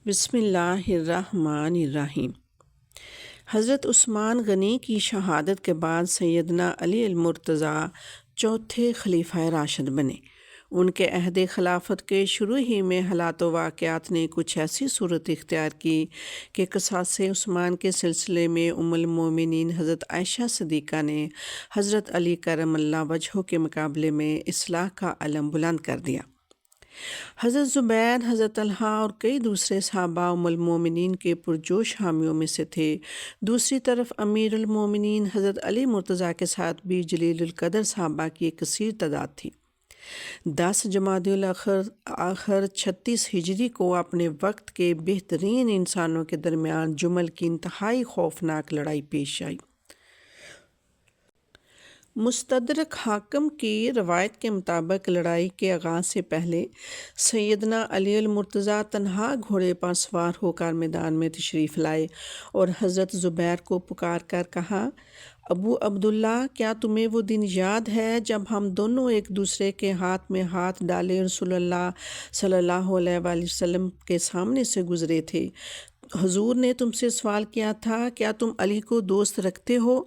بسم اللہ الرحمن الرحیم۔ حضرت عثمان غنی کی شہادت کے بعد سیدنا علی المرتضیٰ چوتھے خلیفہ راشد بنے۔ ان کے عہد خلافت کے شروع ہی میں حالات و واقعات نے کچھ ایسی صورت اختیار کی کہ قصاص عثمان کے سلسلے میں ام المومنین حضرت عائشہ صدیقہ نے حضرت علی کرم اللہ وجہہ کے مقابلے میں اصلاح کا علم بلند کر دیا۔ حضرت زبیر، حضرت طلحہ اور کئی دوسرے صحابہ ام المومنین کے پرجوش حامیوں میں سے تھے۔ دوسری طرف امیر المومنین حضرت علی مرتضیٰ کے ساتھ بھی جلیل القدر صحابہ کی ایک کثیر تعداد تھی۔ 10 جمادی الاخر 36 ہجری کو اپنے وقت کے بہترین انسانوں کے درمیان جمل کی انتہائی خوفناک لڑائی پیش آئی۔ مستدرک حاکم کی روایت کے مطابق لڑائی کے آغاز سے پہلے سیدنا علی المرتضیٰ تنہا گھوڑے پر سوار ہو کر میدان میں تشریف لائے اور حضرت زبیر کو پکار کر کہا، ابو عبداللہ، کیا تمہیں وہ دن یاد ہے جب ہم دونوں ایک دوسرے کے ہاتھ میں ہاتھ ڈالے رسول اللہ صلی اللہ علیہ وآلہ وسلم کے سامنے سے گزرے تھے؟ حضور نے تم سے سوال کیا تھا، کیا تم علی کو دوست رکھتے ہو؟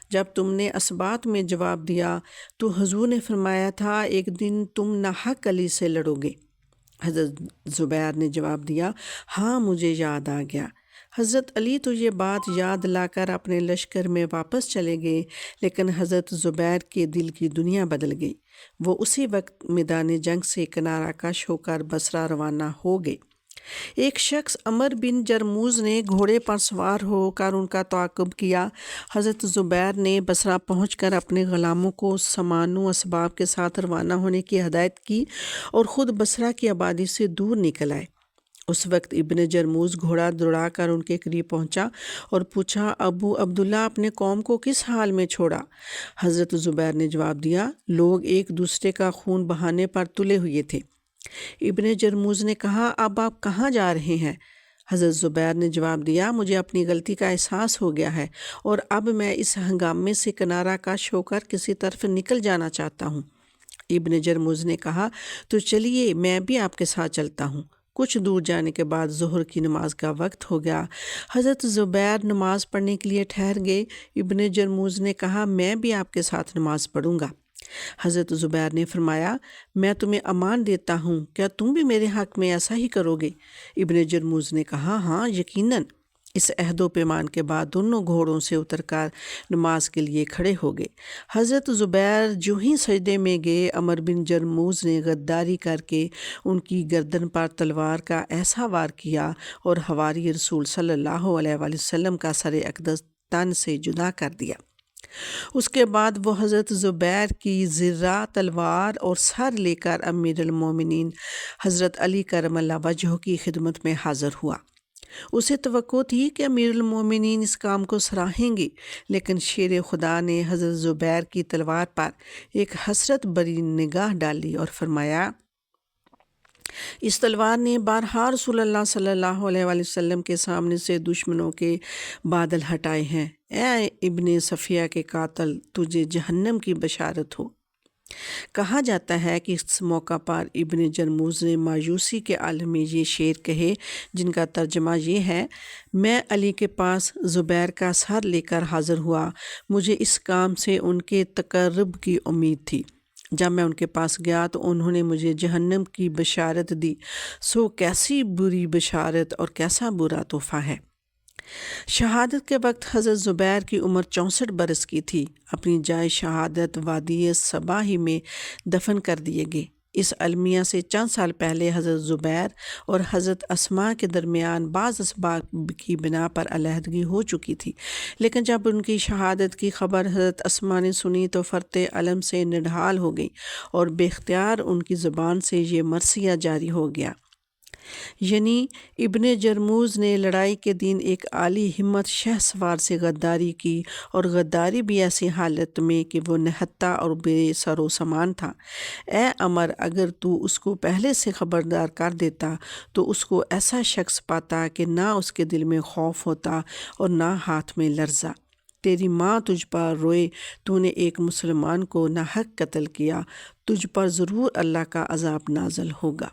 جب تم نے اسبات میں جواب دیا تو حضور نے فرمایا تھا ایک دن تم ناحق علی سے لڑو گے۔ حضرت زبیر نے جواب دیا، ہاں مجھے یاد آ گیا۔ حضرت علی تو یہ بات یاد لا کر اپنے لشکر میں واپس چلے گئے، لیکن حضرت زبیر کے دل کی دنیا بدل گئی۔ وہ اسی وقت میدان جنگ سے کنارہ کش ہو کر بصرہ روانہ ہو گئے۔ ایک شخص عمر بن جرموز نے گھوڑے پر سوار ہو کر ان کا تعاقب کیا۔ حضرت زبیر نے بصرہ پہنچ کر اپنے غلاموں کو سامان و اسباب کے ساتھ روانہ ہونے کی ہدایت کی اور خود بصرہ کی آبادی سے دور نکل آئے۔ اس وقت ابن جرموز گھوڑا دوڑا کر ان کے قریب پہنچا اور پوچھا، ابو عبداللہ، اپنے قوم کو کس حال میں چھوڑا؟ حضرت زبیر نے جواب دیا، لوگ ایک دوسرے کا خون بہانے پر تلے ہوئے تھے۔ ابن جرموز نے کہا، اب آپ کہاں جا رہے ہیں؟ حضرت زبیر نے جواب دیا، مجھے اپنی غلطی کا احساس ہو گیا ہے اور اب میں اس ہنگامے سے کنارہ کش ہو کر کسی طرف نکل جانا چاہتا ہوں۔ ابن جرموز نے کہا، تو چلیے میں بھی آپ کے ساتھ چلتا ہوں۔ کچھ دور جانے کے بعد ظہر کی نماز کا وقت ہو گیا۔ حضرت زبیر نماز پڑھنے کے لیے ٹھہر گئے۔ ابن جرموز نے کہا، میں بھی آپ کے ساتھ نماز پڑھوں گا۔ حضرت زبیر نے فرمایا، میں تمہیں امان دیتا ہوں، کیا تم بھی میرے حق میں ایسا ہی کرو گے؟ ابن جرموز نے کہا، ہاں یقیناً۔ اس عہد و پیمان کے بعد دونوں گھوڑوں سے اتر کر نماز کے لیے کھڑے ہو گئے۔ حضرت زبیر جو ہی سجدے میں گئے، عمر بن جرموز نے غداری کر کے ان کی گردن پر تلوار کا ایسا وار کیا اور حواری رسول صلی اللہ علیہ وآلہ وسلم کا سر اقدس تن سے جدا کر دیا۔ اس کے بعد وہ حضرت زبیر کی زرہ تلوار اور سر لے کر امیر المومنین حضرت علی کرم اللہ وجہہ کی خدمت میں حاضر ہوا۔ اسے توقع تھی کہ امیر المومنین اس کام کو سراہیں گے، لیکن شیر خدا نے حضرت زبیر کی تلوار پر ایک حسرت بری نگاہ ڈالی اور فرمایا، اس تلوار نے بارہا رسول اللہ صلی اللہ علیہ وآلہ وسلم کے سامنے سے دشمنوں کے بادل ہٹائے ہیں۔ اے ابن صفیہ کے قاتل، تجھے جہنم کی بشارت ہو۔ کہا جاتا ہے کہ اس موقع پر ابن جرموز نے مایوسی کے عالم میں یہ شعر کہے، جن کا ترجمہ یہ ہے، میں علی کے پاس زبیر کا سر لے کر حاضر ہوا، مجھے اس کام سے ان کے تقرب کی امید تھی۔ جب میں ان کے پاس گیا تو انہوں نے مجھے جہنم کی بشارت دی، سو کیسی بری بشارت اور کیسا برا تحفہ ہے۔ شہادت کے وقت حضرت زبیر کی عمر 64 برس کی تھی۔ اپنی جائے شہادت وادی صبا ہی میں دفن کر دیے گئے۔ اس المیہ سے چند سال پہلے حضرت زبیر اور حضرت اسماء کے درمیان بعض اسباب کی بنا پر علیحدگی ہو چکی تھی، لیکن جب ان کی شہادت کی خبر حضرت اسماء نے سنی تو فرط علم سے نڈھال ہو گئی اور بے اختیار ان کی زبان سے یہ مرثیہ جاری ہو گیا، یعنی ابن جرموز نے لڑائی کے دن ایک عالی ہمت شہ سوار سے غداری کی، اور غداری بھی ایسی حالت میں کہ وہ نہتہ اور بے سر و سامان تھا۔ اے عمر، اگر تو اس کو پہلے سے خبردار کر دیتا تو اس کو ایسا شخص پاتا کہ نہ اس کے دل میں خوف ہوتا اور نہ ہاتھ میں لرزہ۔ تیری ماں تجھ پر روئے، تو نے ایک مسلمان کو ناحق قتل کیا، تجھ پر ضرور اللہ کا عذاب نازل ہوگا۔